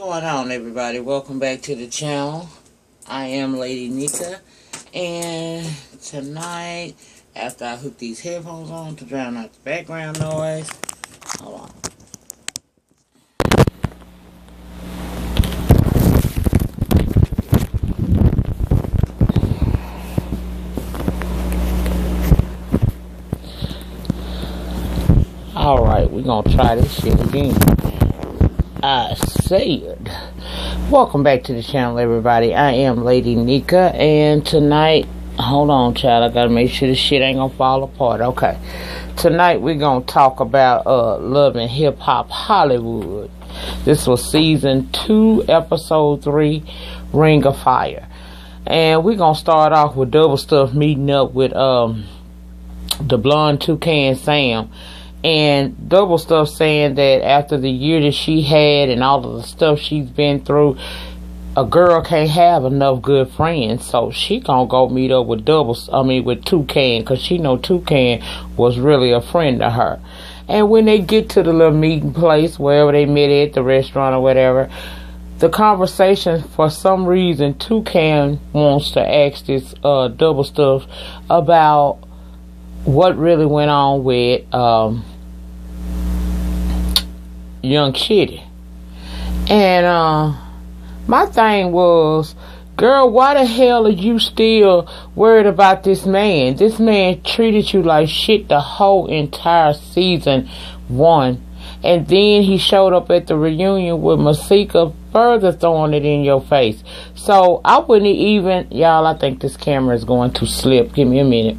going on, everybody? Welcome back to the channel. I am Lady Nika, and tonight, after I hook these headphones on to drown out the background noise, hold on. Alright, we're gonna try this shit again. I said, welcome back to the channel, everybody. I am Lady Nika, and tonight, hold on, child, I gotta make sure this shit ain't gonna fall apart. Okay, tonight we're gonna talk about Love&HipHop Hollywood. This was season 2, episode 3, Ring of Fire, and we're gonna start off with Double Stuff meeting up with the blonde toucan Sam. And Double Stuff saying that after the year that she had and all of the stuff she's been through, a girl can't have enough good friends. So she gonna go meet up with with Toucan, because she know Toucan was really a friend to her. And when they get to the little meeting place, wherever they met at, the restaurant or whatever, the conversation, for some reason, Toucan wants to ask this Double Stuff about what really went on with Young Shitty. And my thing was, girl, why the hell are you still worried about this man? This man treated you like shit the whole entire season 1, and then he showed up at the reunion with Masika, further throwing it in your face. So I wouldn't even, y'all, I think this camera is going to slip. Give me a minute.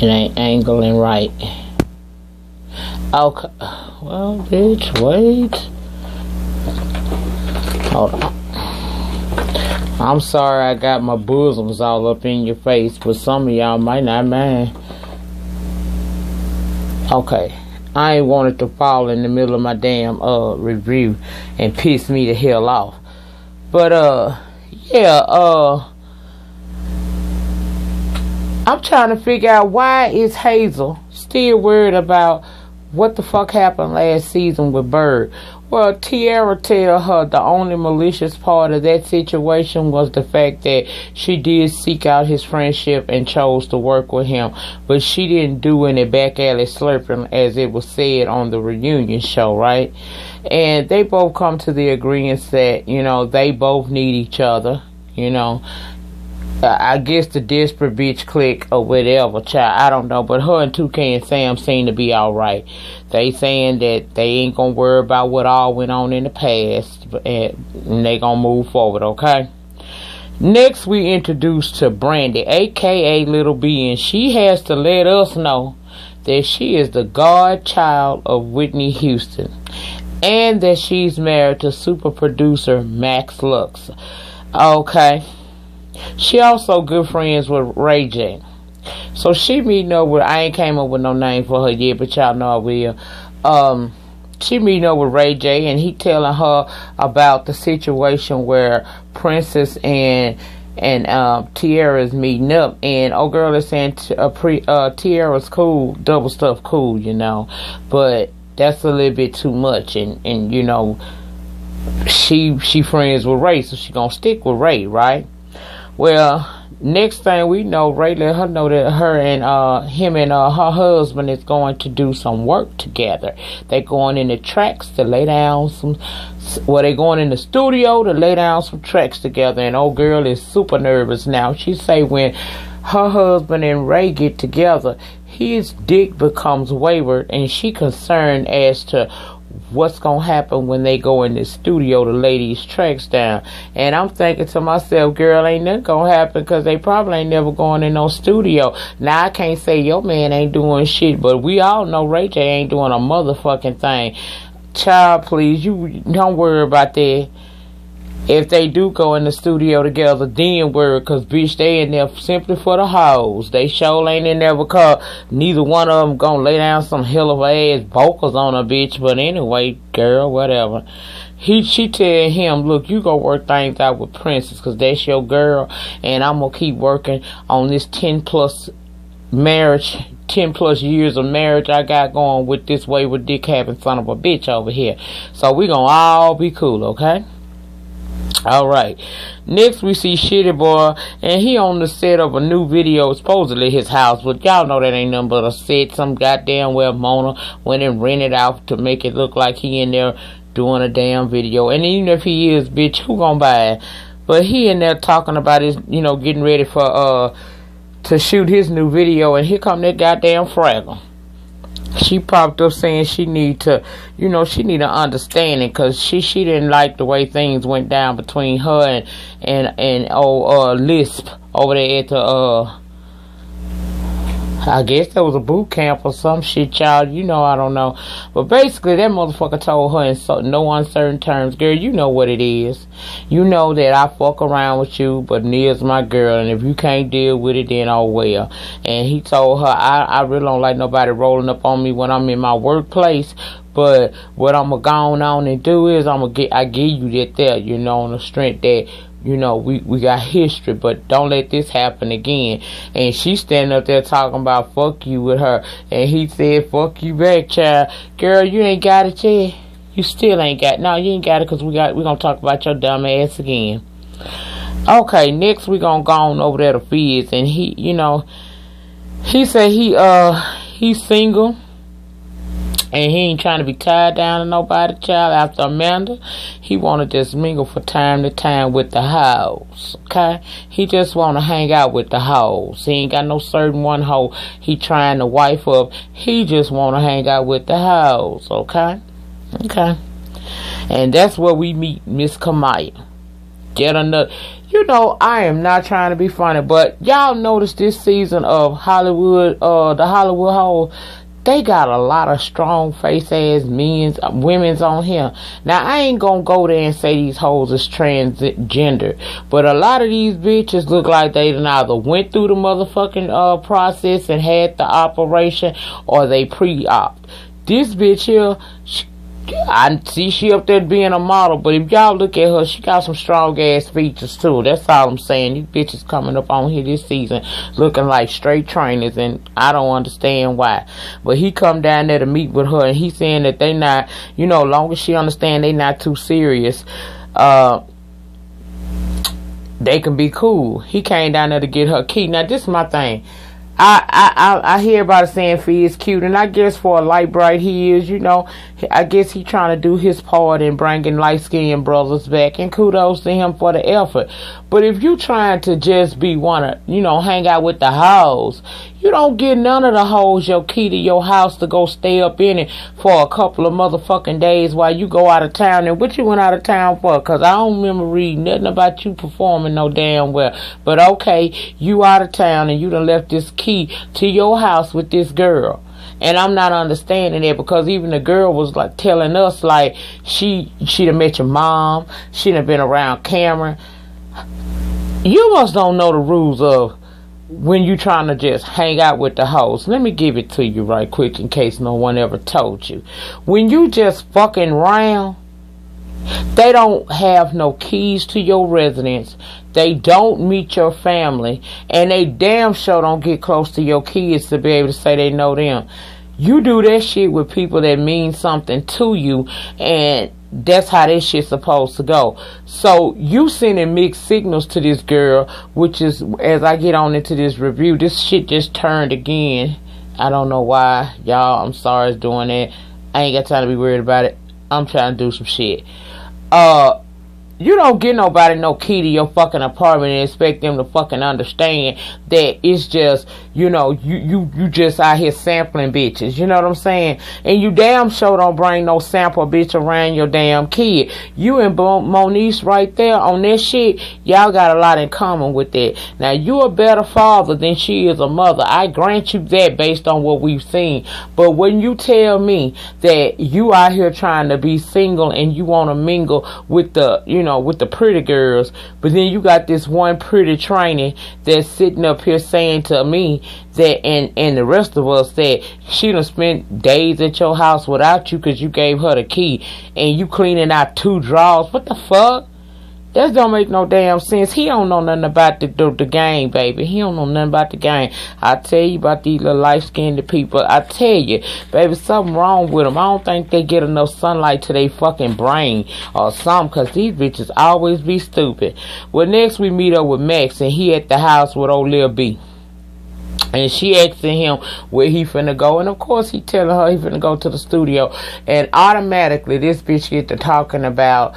It ain't angling right. Okay, well, bitch, wait. Hold on. I'm sorry I got my bosoms all up in your face, but some of y'all might not mind. Okay, I ain't wanted to fall in the middle of my damn review and piss me the hell off. But yeah, I'm trying to figure out, why is Hazel still worried about what the fuck happened last season with Bird? Well, Tiara tell her the only malicious part of that situation was the fact that she did seek out his friendship and chose to work with him, but she didn't do any back alley slurping, as it was said on the reunion show, right? And they both come to the agreement that, you know, they both need each other, you know. I guess the desperate bitch clique or whatever, child, I don't know, but her and Toucan Sam seem to be alright. They saying that they ain't gonna worry about what all went on in the past, and they gonna move forward, okay? Next, we introduced to Brandy, aka Little B, and she has to let us know that she is the godchild of Whitney Houston, and that she's married to super producer Max Lux, okay? She also good friends with Ray J. So she meeting up with, I ain't came up with no name for her yet, but y'all know I will. She meeting up with Ray J, and he telling her about the situation where Princess and Tiara's meeting up, and old girl is saying Tiara's cool, Double Stuff cool, you know, but that's a little bit too much, and you know, she friends with Ray, so she gonna stick with Ray, right? Well, next thing we know, Ray let her know that her and him and her husband is going to do some work together. They going in the tracks to lay down some, well, they going in the studio to lay down some tracks together, and old girl is super nervous now. She say when her husband and Ray get together, his dick becomes wayward, and she concerned as to what's gonna happen when they go in the studio to lay these tracks down. And I'm thinking to myself, girl, ain't nothing gonna happen, because they probably ain't never going in no studio. Now I can't say your man ain't doing shit, but we all know Ray J ain't doing a motherfucking thing. Child, please, you don't worry about that. If they do go in the studio together, then worry, because bitch, they in there simply for the hoes. They sure ain't in there because neither one of them gonna lay down some hell of a ass vocals on a bitch. But anyway, girl, whatever. She tell him, look, you go work things out with Princess, because that's your girl, and I'm gonna keep working on this 10 plus marriage, 10 plus years of marriage I got going with this wayward dick having son of a bitch over here. So we gonna all be cool, okay? Alright. Next we see Shitty Boy, and he on the set of a new video, supposedly his house, but y'all know that ain't nothing but a set. Some goddamn well Mona went and rented out to make it look like he in there doing a damn video. And even if he is, bitch, who gonna buy it? But he in there talking about his, you know, getting ready for to shoot his new video, and here come that goddamn Fraggle. She popped up saying she need to, you know, she need an understanding, because she didn't like the way things went down between her and old Lisp over there at the I guess that was a boot camp or some shit, child. You know, I don't know. But basically, that motherfucker told her in no uncertain terms, girl, you know what it is. You know that I fuck around with you, but Nia's my girl, and if you can't deal with it, then oh well. And he told her, I really don't like nobody rolling up on me when I'm in my workplace. But what I'm going to go on and do is I give you that there, you know, on the strength that, you know, we got history, but don't let this happen again. And she standing up there talking about fuck you with her. And he said, fuck you back, child. Girl, you ain't got it yet. You still ain't got it. No, you ain't got it, because we're going to talk about your dumb ass again. Okay, next we going to go on over there to Fizz. And he, you know, he said he's single. And he ain't trying to be tied down to nobody, child. After Amanda, he want to just mingle from time to time with the hoes, okay? He just want to hang out with the hoes. He ain't got no certain one hoe he trying to wife up. He just want to hang out with the hoes, okay? Okay. And that's where we meet Miss Kamaya. Get another. You know, I am not trying to be funny, but y'all notice this season of Hollywood, the Hollywood Hole, they got a lot of strong face ass women's on here. Now I ain't gonna go there and say these hoes is transgender, but a lot of these bitches look like they either went through the motherfucking process and had the operation, or they pre-op. This bitch here, I see she up there being a model, but if y'all look at her, she got some strong ass features too. That's all I'm saying. These bitches coming up on here this season looking like straight trainers, and I don't understand why. But he come down there to meet with her, and he saying that they not, you know, long as she understand they not too serious, they can be cool. He came down there to get her key. Now this is my thing. I hear everybody saying Fizz cute, and I guess for a light bright he is, you know. I guess he trying to do his part in bringing light-skinned brothers back, and kudos to him for the effort. But if you trying to just wanna, you know, hang out with the hoes, you don't get none of the hoes your key to your house to go stay up in it for a couple of motherfucking days while you go out of town. And what you went out of town for? Because I don't remember reading nothing about you performing no damn well. But okay, you out of town and you done left this key to your house with this girl. And I'm not understanding it, because even the girl was like telling us like she done met your mom, she done been around Cameron. You must don't know the rules of when you trying to just hang out with the hoes. Let me give it to you right quick in case no one ever told you. When you just fucking round, they don't have no keys to your residence. They don't meet your family, and they damn sure don't get close to your kids to be able to say they know them. You do that shit with people that mean something to you, and that's how this shit's supposed to go. So you sending mixed signals to this girl, which is, as I get on into this review, this shit just turned again. I don't know why, y'all. I'm sorry it's doing that. I ain't got time to be worried about it. I'm trying to do some shit. You don't get nobody no key to your fucking apartment and expect them to fucking understand that it's just, you know, you just out here sampling bitches. You know what I'm saying? And you damn sure don't bring no sample bitch around your damn kid. You and Moniece right there on that shit, y'all got a lot in common with that. Now, you a better father than she is a mother. I grant you that based on what we've seen. But when you tell me that you out here trying to be single and you want to mingle with the, you know, with the pretty girls, but then you got this one pretty trainee that's sitting up here saying to me that, and the rest of us, that she done spent days at your house without you because you gave her the key, and you cleaning out 2 drawers. What the fuck? That don't make no damn sense. He don't know nothing about the game, baby. He don't know nothing about the game. I tell you about these little light-skinned people. I tell you, baby, something wrong with them. I don't think they get enough sunlight to their fucking brain or something, because these bitches always be stupid. Well, next we meet up with Max, and he at the house with old Lil B. And she asking him where he finna go. And of course he telling her he finna go to the studio. And automatically this bitch get to talking about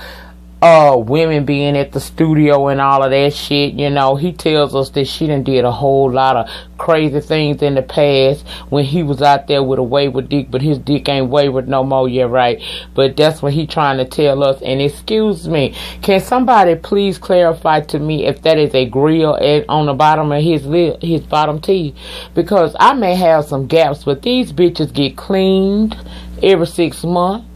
women being at the studio and all of that shit. You know, he tells us that she done did a whole lot of crazy things in the past when he was out there with a wayward dick, but his dick ain't wayward no more. Yeah, right. But that's what he trying to tell us. And excuse me, can somebody please clarify to me if that is a grill on the bottom of his bottom teeth? Because I may have some gaps, but these bitches get cleaned every 6 months.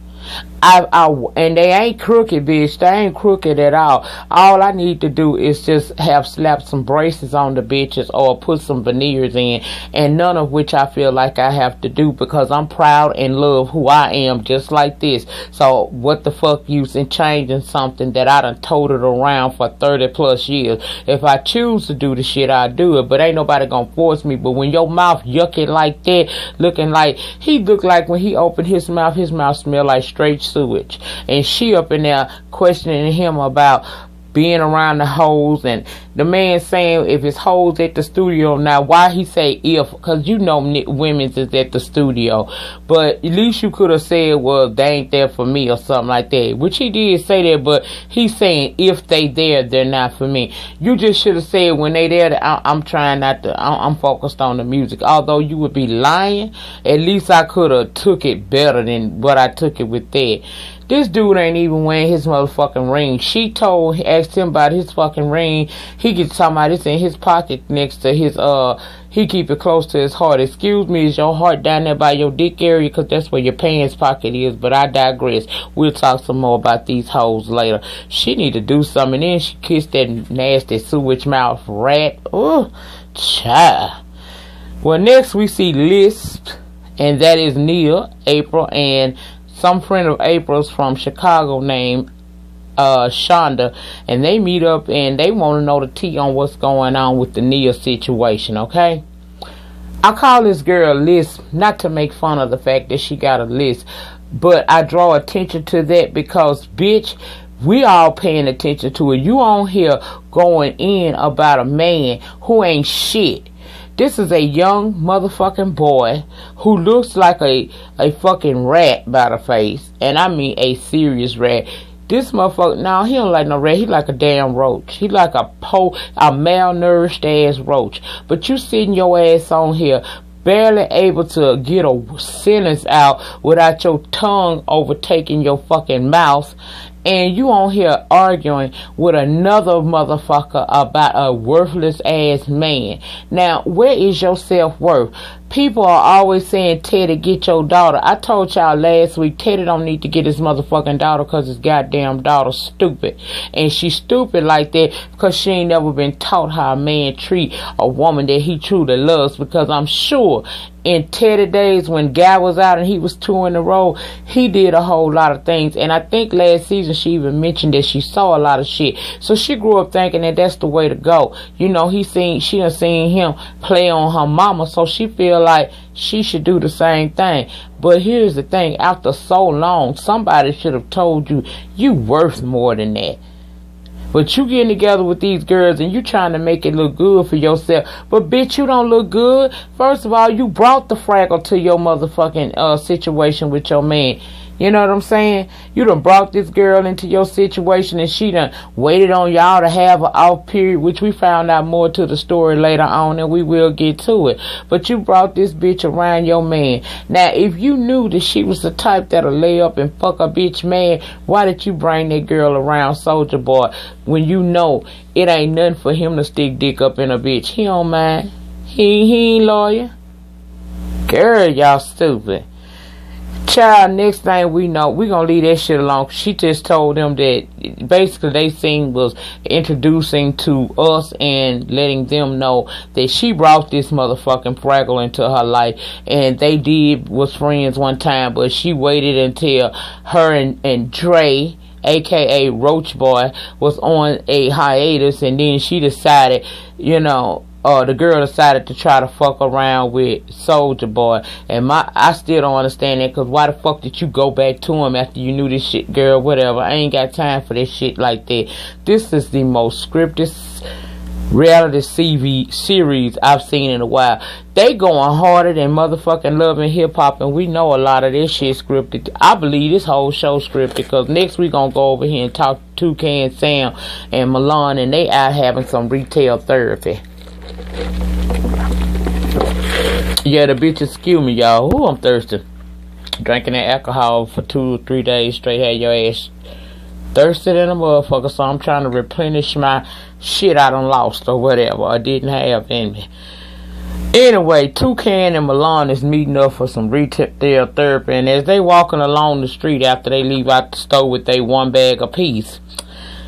And they ain't crooked, bitch. They ain't crooked at all. All I need to do is just have slapped some braces on the bitches or put some veneers in, and none of which I feel like I have to do, because I'm proud and love who I am just like this. So what the fuck use in changing something that I done toted around for 30 plus years? If I choose to do the shit, I do it, but ain't nobody gonna force me. But when your mouth yucky like that, looking like he looked like when he opened his mouth smelled like straight sewage. And she up in there questioning him about being around the hoes, and the man saying if it's hoes at the studio. Now why he say if? Because you know women's is at the studio, but at least you could have said, well, they ain't there for me or something like that, which he did say that, but he's saying if they there, they're not for me. You just should have said when they there that I'm trying not to, I'm focused on the music. Although you would be lying, at least I could have took it better than what I took it with that. This dude ain't even wearing his motherfucking ring. She asked him about his fucking ring. He gets talking about it's in his pocket next to his, he keep it close to his heart. Excuse me, is your heart down there by your dick area? Because that's where your pants pocket is. But I digress. We'll talk some more about these hoes later. She need to do something. And then she kissed that nasty sewage mouth rat. Ooh, child. Well, next we see Lisp, and that is Nia, April, and some friend of April's from Chicago named Shonda, and they meet up and they want to know the tea on what's going on with the Nia situation, okay? I call this girl Lisp not to make fun of the fact that she got a lisp, but I draw attention to that because, bitch, we all paying attention to it. You on here going in about a man who ain't shit. This is a young motherfucking boy who looks like a fucking rat by the face. And I mean a serious rat. This motherfucker, no, he don't like no rat. He like a damn roach. He like a malnourished ass roach. But you sitting your ass on here barely able to get a sentence out without your tongue overtaking your fucking mouth. And you on here arguing with another motherfucker about a worthless ass man. Now, where is your self-worth? People are always saying, Teddy, get your daughter. I told y'all last week, Teddy don't need to get his motherfucking daughter because his goddamn daughter's stupid. And she's stupid like that because she ain't never been taught how a man treat a woman that he truly loves. Because I'm sure in Teddy days when Guy was out and he was touring the road, he did a whole lot of things. And I think last season she even mentioned that she saw a lot of shit. So she grew up thinking that that's the way to go. You know, she done seen him play on her mama, so she feel like she should do the same thing. But here's the thing, after so long, somebody should have told you, you worth more than that. But you getting together with these girls and you trying to make it look good for yourself. But bitch, you don't look good. First of all, you brought the fraggle to your motherfucking situation with your man. You know what I'm saying? You done brought this girl into your situation and she done waited on y'all to have an off period, which we found out more to the story later on and we will get to it. But you brought this bitch around your man. Now, if you knew that she was the type that'll lay up and fuck a bitch man, why did you bring that girl around Soulja Boy when you know it ain't nothing for him to stick dick up in a bitch? He don't mind. He ain't loyal. Girl, y'all stupid. Child, next thing we know, we gonna leave that shit alone. She just told them that basically they seen was introducing to us and letting them know that she brought this motherfucking fraggle into her life, and they was friends one time, but she waited until her and Dre aka Roach Boy, was on a hiatus, and then she decided, the girl decided to try to fuck around with Soulja Boy. And I still don't understand that, because why the fuck did you go back to him after you knew this shit, girl? Whatever. I ain't got time for this shit like that. This is the most scripted reality series I've seen in a while. They going harder than motherfucking Love and Hip Hop, and we know a lot of this shit scripted. I believe this whole show scripted, because next we gonna go over here and talk to Toucan Sam and Milan, and they out having some retail therapy. Yeah, the bitches skew me, y'all. Ooh, I'm thirsty. Drinking that alcohol for 2 or 3 days straight had your ass thirsty than a motherfucker, so I'm trying to replenish my shit I done lost or whatever I didn't have in me. Anyway, Toucan and Milan is meeting up for some retail therapy, and as they walking along the street after they leave out the store with their 1 bag apiece,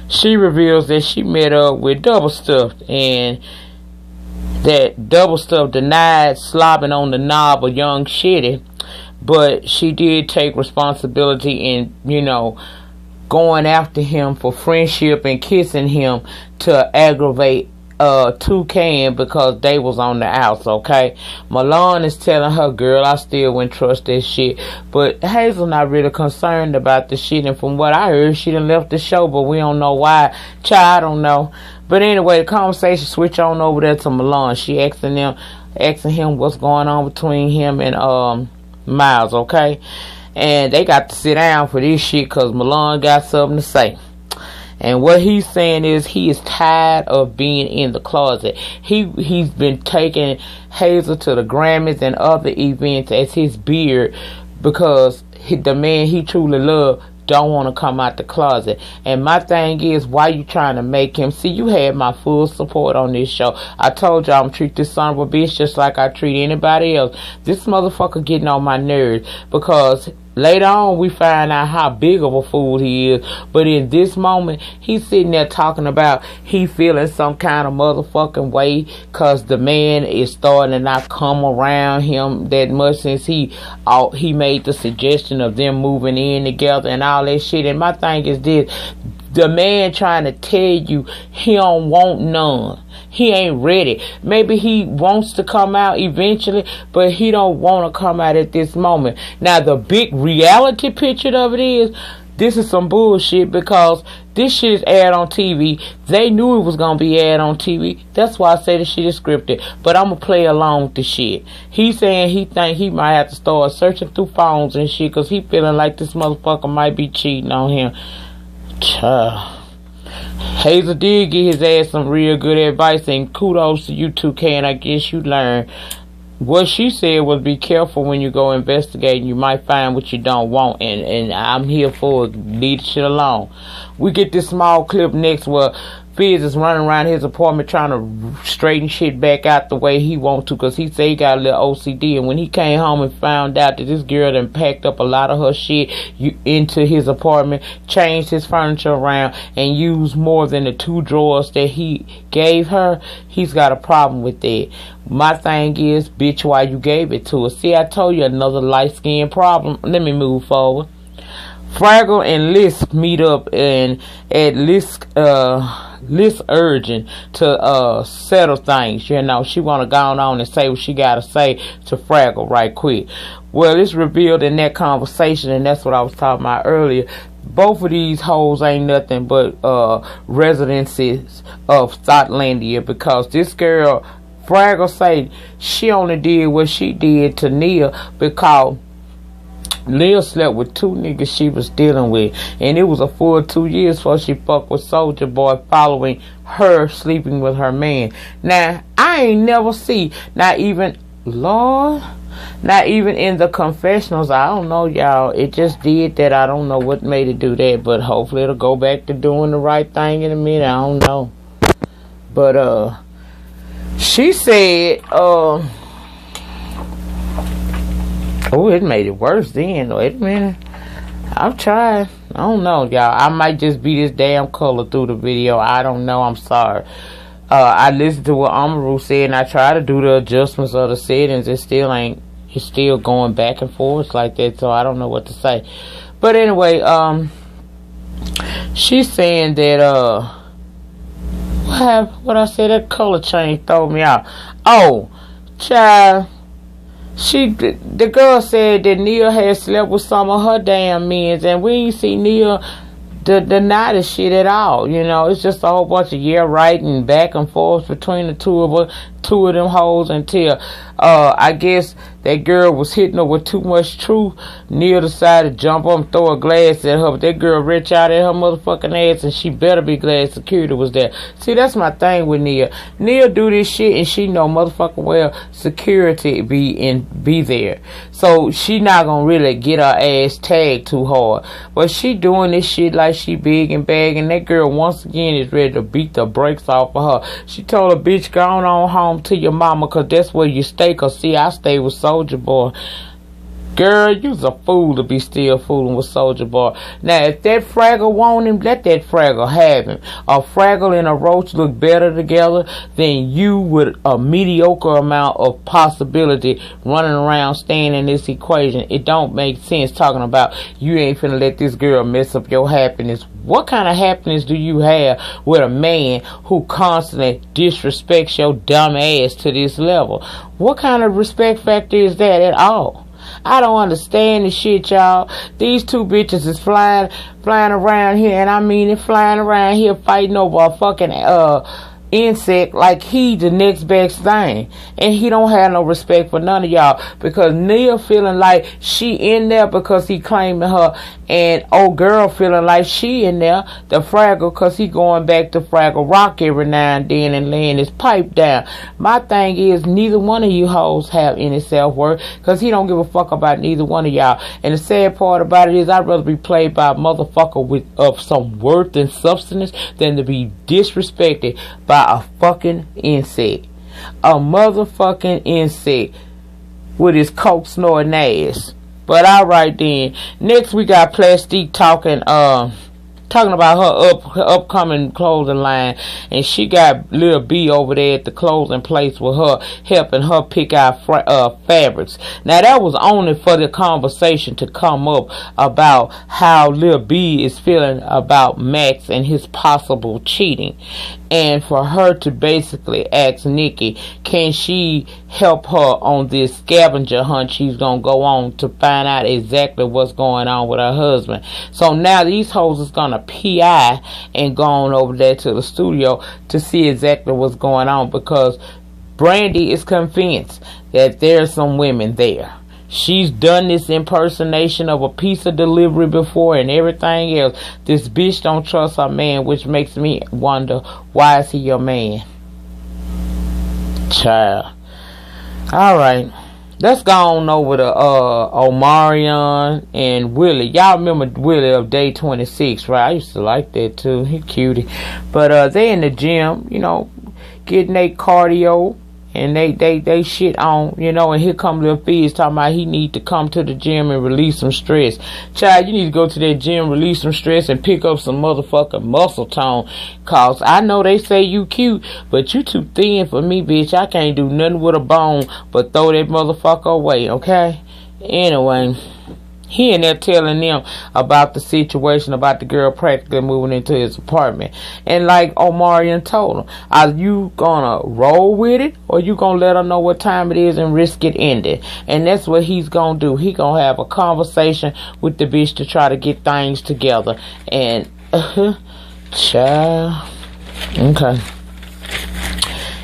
she reveals that she met up with Double Stuffed, and that Double Stuffed denied slobbing on the knob of Young Shitty, but she did take responsibility in, going after him for friendship and kissing him to aggravate Toucan, because they was on the outs, okay? Milan is telling her, girl, I still wouldn't trust that shit. But Hazel not really concerned about the shit, and from what I heard, she done left the show, but we don't know why. Child, I don't know. But anyway, the conversation switch on over there to Milan. She asking him what's going on between him and Miles, okay? And they got to sit down for this shit, because Milan got something to say. And what he's saying is he is tired of being in the closet. He's been taking Hazel to the Grammys and other events as his beard, because the man he truly loved don't want to come out the closet. And my thing is, why you trying to make him? See, you had my full support on this show. I told y'all I'm treat this son of a bitch just like I treat anybody else. This motherfucker getting on my nerves, because later on we find out how big of a fool he is, but in this moment he's sitting there talking about he feeling some kind of motherfucking way because the man is starting to not come around him that much since he made the suggestion of them moving in together and all that shit. And my thing is this: the man trying to tell you he don't want none. He ain't ready. Maybe he wants to come out eventually, but he don't want to come out at this moment. Now, the big reality picture of it is, this is some bullshit, because this shit is aired on TV. They knew it was going to be aired on TV. That's why I say the shit is scripted. But I'm going to play along with the shit. He's saying he think he might have to start searching through phones and shit, because he feeling like this motherfucker might be cheating on him. Child. Hazel did get his ass some real good advice, and kudos to you two, Can. I guess you learned. What she said was, be careful when you go investigating. You might find what you don't want, and I'm here for it. Leave the shit alone. We get this small clip next where Fizz is running around his apartment trying to straighten shit back out the way he wants to, because he said he got a little OCD. And when he came home and found out that this girl done packed up a lot of her shit into his apartment, changed his furniture around, and used more than the 2 drawers that he gave her, he's got a problem with that. My thing is, bitch, why you gave it to her? See, I told you, another light skin problem. Let me move forward. Fraggle and Liz meet up and at Liz urging to settle things. She want to go on and say what she got to say to Fraggle right quick. Well, it's revealed in that conversation, and that's what I was talking about earlier. Both of these hoes ain't nothing but residences of Thoughtlandia, because this girl, Fraggle, say she only did what she did to Nia because Lil slept with 2 niggas she was dealing with, and it was a full 2 years before she fucked with Soulja Boy following her sleeping with her man. Now, I ain't never see, not even in the confessionals. I don't know, y'all. It just did that. I don't know what made it do that, but hopefully it'll go back to doing the right thing in a minute. I don't know. But, she said, oh, it made it worse then. Wait a minute. I'm trying. I don't know, y'all. I might just be this damn color through the video. I don't know. I'm sorry. I listened to what Amaru said, and I tried to do the adjustments of the settings. It's still going back and forth like that, so I don't know what to say. But anyway, She's saying that what I said, that color change throw me out. Oh, child, the girl said that Nia had slept with some of her damn men, and we ain't see Nia deny the shit at all. You know, it's just a whole bunch of writing back and forth between the two of them hoes until I guess that girl was hitting her with too much truth. Nia decided to jump up and throw a glass at her, but that girl reached out at her motherfucking ass, and she better be glad security was there. See, that's my thing with Nia. Nia do this shit, and she know motherfucking well security be there. So she not gonna really get her ass tagged too hard. But she doing this shit like she big and bag, and that girl once again is ready to beat the brakes off of her. She told her, bitch, go on home to your mama, cause that's where you stay. Cause see, I stay with Soulja Boy. Girl, you's a fool to be still fooling with Soulja Boy. Now, if that Fraggle want him, let that Fraggle have him. A Fraggle and a Roach look better together than you with a mediocre amount of possibility running around staying in this equation. It don't make sense talking about you ain't finna let this girl mess up your happiness. What kind of happiness do you have with a man who constantly disrespects your dumb ass to this level? What kind of respect factor is that at all? I don't understand this shit, y'all. These two bitches is flying around here, and I mean it, flying around here fighting over a fucking insect like he the next best thing, and he don't have no respect for none of y'all, because Nia feeling like she in there because he claiming her, and old girl feeling like she in there, the Fraggle, because he going back to Fraggle Rock every now and then and laying his pipe down. My thing is, neither one of you hoes have any self-worth, because he don't give a fuck about neither one of y'all. And the sad part about it is, I'd rather be played by a motherfucker of some worth and substance than to be disrespected by a fucking insect. A motherfucking insect with his coke snorting ass. But alright then. Next we got Plastique talking about her upcoming clothing line, and she got Lil B over there at the clothing place with her, helping her pick out fabrics. Now that was only for the conversation to come up about how Lil B is feeling about Max and his possible cheating, and for her to basically ask Nikki, can she help her on this scavenger hunt she's gonna go on to find out exactly what's going on with her husband. So now these hoes is gonna PI and go on over there to the studio to see exactly what's going on, because Brandy is convinced that there's some women there. She's done this impersonation of a pizza delivery before and everything else. This bitch don't trust her man, which makes me wonder, why is he your man? Child. Alright. Let's go on over to Omarion and Willie. Y'all remember Willie of Day 26, right? I used to like that too. He cutie. But they in the gym, you know, getting their cardio. And they shit on, you know, and here come Lil Fizz talking about he need to come to the gym and release some stress. Child, you need to go to that gym, release some stress, and pick up some motherfucking muscle tone. Cause I know they say you cute, but you too thin for me, bitch. I can't do nothing with a bone but throw that motherfucker away, okay? Anyway, he in there telling them about the situation, about the girl practically moving into his apartment. And like Omarion told him, are you gonna roll with it, or you gonna let her know what time it is and risk it ending? And that's what he's gonna do. He gonna have a conversation with the bitch to try to get things together. And child, okay.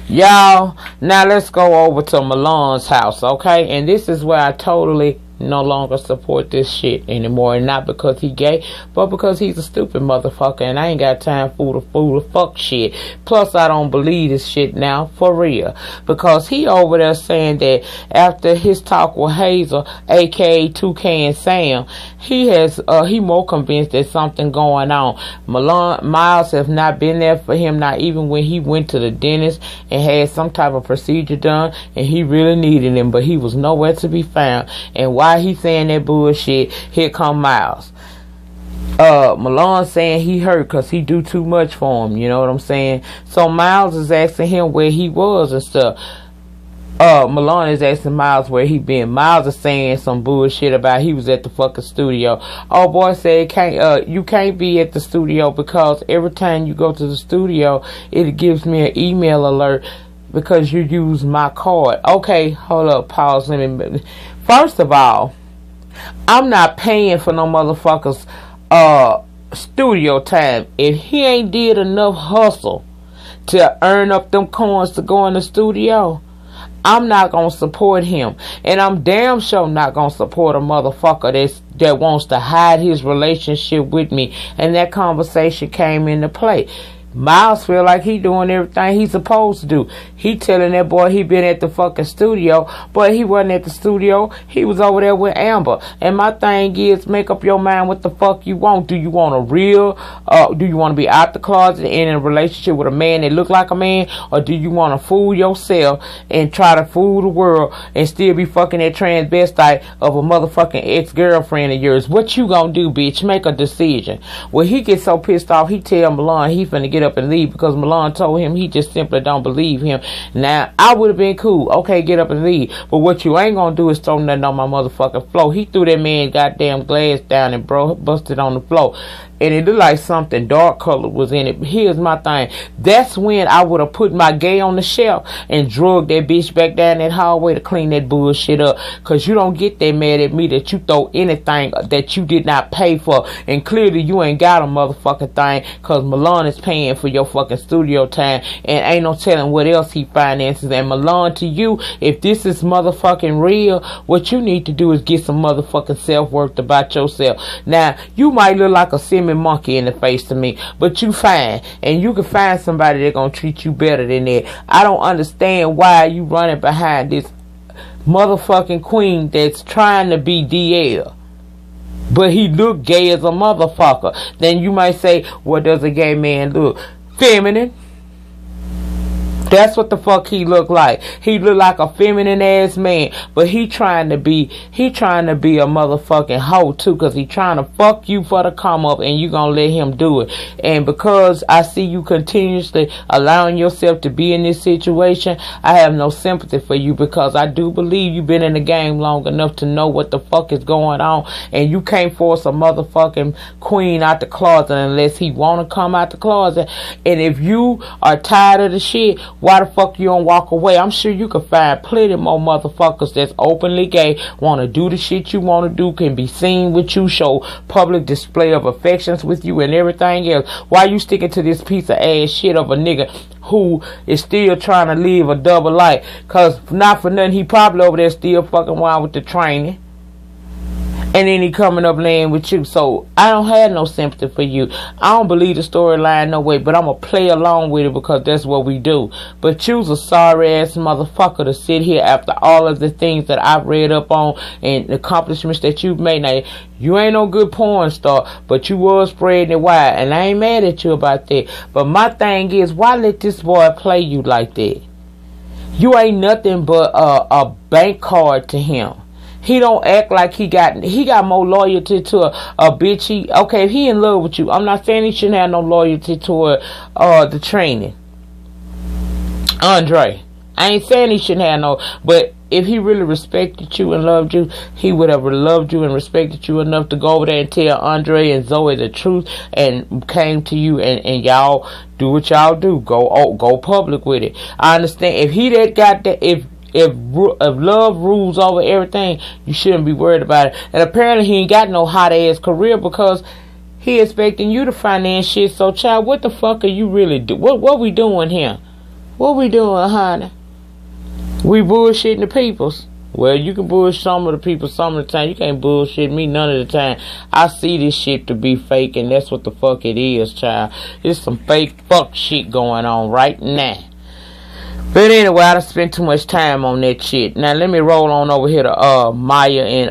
Y'all, now let's go over to Milan's house, okay? And this is where I totally no longer support this shit anymore, and not because he gay, but because he's a stupid motherfucker, and I ain't got time for the fuck shit. Plus, I don't believe this shit now, for real, because he over there saying that after his talk with Hazel, aka Toucan Sam, he more convinced there's something going on. Miles have not been there for him, not even when he went to the dentist and had some type of procedure done, and he really needed him, but he was nowhere to be found. And why he saying that bullshit, here come Miles. Malone saying he hurt because he do too much for him, you know what I'm saying? So Miles is asking him where he was and stuff. Malone is asking Miles where he been. Miles is saying some bullshit about he was at the fucking studio. Oh boy said you can't be at the studio because every time you go to the studio it gives me an email alert because you use my card. Okay, hold up, pause. First of all, I'm not paying for no motherfuckers studio time. If he ain't did enough hustle to earn up them coins to go in the studio, I'm not gonna support him. And I'm damn sure not gonna support a motherfucker that wants to hide his relationship with me. And that conversation came into play. Miles feel like he doing everything he's supposed to do. He telling that boy he been at the fucking studio, but he wasn't at the studio. He was over there with Amber. And my thing is, make up your mind what the fuck you want. Do you want a real, do you want to be out the closet and in a relationship with a man that look like a man? Or do you want to fool yourself and try to fool the world and still be fucking that transvestite of a motherfucking ex-girlfriend of yours? What you gonna do, bitch? Make a decision. Well, he gets so pissed off, he tell Malone he finna get up and leave because Malone told him he just simply don't believe him. Now, I would have been cool. Okay, get up and leave. But what you ain't gonna do is throw nothing on my motherfucking floor. He threw that man goddamn glass down and busted on the floor. And it looked like something dark colored was in it. Here's my thing. That's when I would have put my gay on the shelf and drugged that bitch back down that hallway to clean that bullshit up. Cause you don't get that mad at me that you throw anything that you did not pay for. And clearly you ain't got a motherfucking thing. Cause Malone is paying for your fucking studio time. And ain't no telling what else he finances. And Malone, to you, if this is motherfucking real, what you need to do is get some motherfucking self-worth about yourself. Now, you might look like a monkey in the face to me, but you fine, and you can find somebody that gonna treat you better than that. I don't understand why you running behind this motherfucking queen that's trying to be DL, but he look gay as a motherfucker. Then you might say, what does a gay man look? Feminine. That's what the fuck he look like. He look like a feminine ass man, but he trying to be a motherfucking hoe too, cause he trying to fuck you for the come up, and you gonna let him do it. And because I see you continuously allowing yourself to be in this situation, I have no sympathy for you, because I do believe you've been in the game long enough to know what the fuck is going on, and you can't force a motherfucking queen out the closet unless he wanna come out the closet. And if you are tired of the shit, why the fuck you don't walk away? I'm sure you can find plenty more motherfuckers that's openly gay, want to do the shit you want to do, can be seen with you, show public display of affections with you and everything else. Why you sticking to this piece of ass shit of a nigga who is still trying to live a double life? Cause not for nothing, he probably over there still fucking wild with the training. And then he coming up laying with you. So I don't have no sympathy for you. I don't believe the storyline no way, but I'm going to play along with it because that's what we do. But you's a sorry ass motherfucker to sit here after all of the things that I've read up on and the accomplishments that you've made. Now, you ain't no good porn star, but you was spreading it wide. And I ain't mad at you about that. But my thing is, why let this boy play you like that? You ain't nothing but a bank card to him. He don't act like he got more loyalty to a bitch. Okay, if he in love with you, I'm not saying he shouldn't have no loyalty toward the training. Andre, I ain't saying he shouldn't have no, but if he really respected you and loved you, he would have loved you and respected you enough to go over there and tell Andre and Zoe the truth and came to you and y'all do what y'all do. Go public with it. I understand if he that got that, if love rules over everything, you shouldn't be worried about it. And apparently he ain't got no hot ass career because he expecting you to finance shit. So child, what the fuck are you really do? What we doing here? What we doing, honey? We bullshitting the peoples. Well, you can bullshit some of the people some of the time. You can't bullshit me none of the time. I see this shit to be fake, and that's what the fuck it is, child. It's some fake fuck shit going on right now. But anyway, I done spent too much time on that shit. Now let me roll on over here to Maya and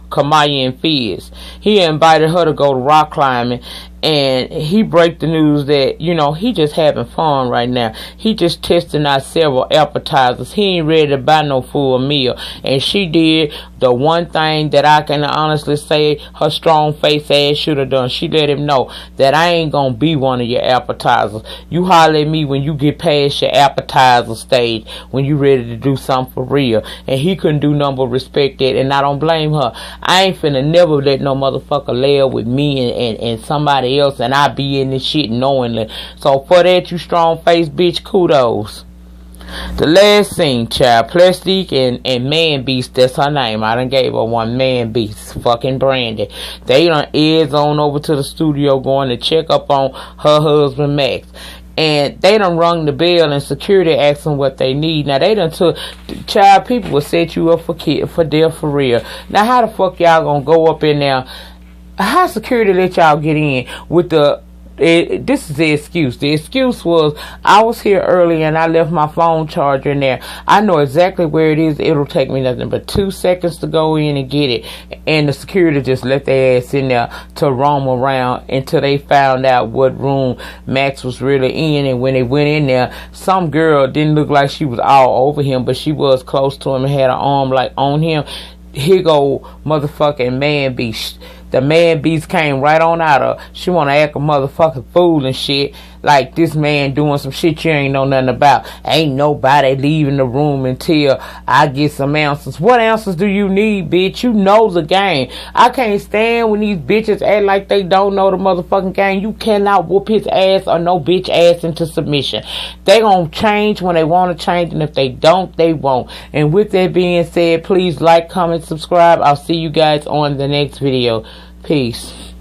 Kamaya and Fizz. He invited her to go to rock climbing, and he break the news that, you know, he just having fun right now. He just testing out several appetizers. He ain't ready to buy no full meal. And she did the one thing that I can honestly say her strong face ass should have done. She let him know that I ain't gonna be one of your appetizers. You holler at me when you get past your appetizer stage, when you ready to do something for real. And he couldn't do nothing but respect that, and I don't blame her. I ain't finna never let no motherfucker lay up with me and somebody else, and I be in this shit knowingly. So for that, you strong face bitch, kudos. The last scene, child, Plastic and Man Beast, that's her name. I done gave her one, Man Beast, fucking Brandy. They done edged on over to the studio going to check up on her husband Max. And they done rung the bell and security asked them what they need. Now they done took, child, people will set you up for death for real. Now how the fuck y'all gonna go up in there? How security let y'all get in with the this is the excuse. The excuse was, I was here early and I left my phone charger in there. I know exactly where it is. It'll take me nothing but 2 seconds to go in and get it. And the security just left their ass in there to roam around until they found out what room Max was really in. And when they went in there, some girl didn't look like she was all over him, but she was close to him and had her arm like on him. Here go motherfucking Man Beast. The Man Beast came right on out of her. She wanna act a motherfucking fool and shit. Like this man doing some shit you ain't know nothing about. Ain't nobody leaving the room until I get some answers. What answers do you need, bitch? You know the game. I can't stand when these bitches act like they don't know the motherfucking game. You cannot whoop his ass or no bitch ass into submission. They gonna change when they want to change, and if they don't, they won't. And with that being said, please like, comment, subscribe. I'll see you guys on the next video. Peace.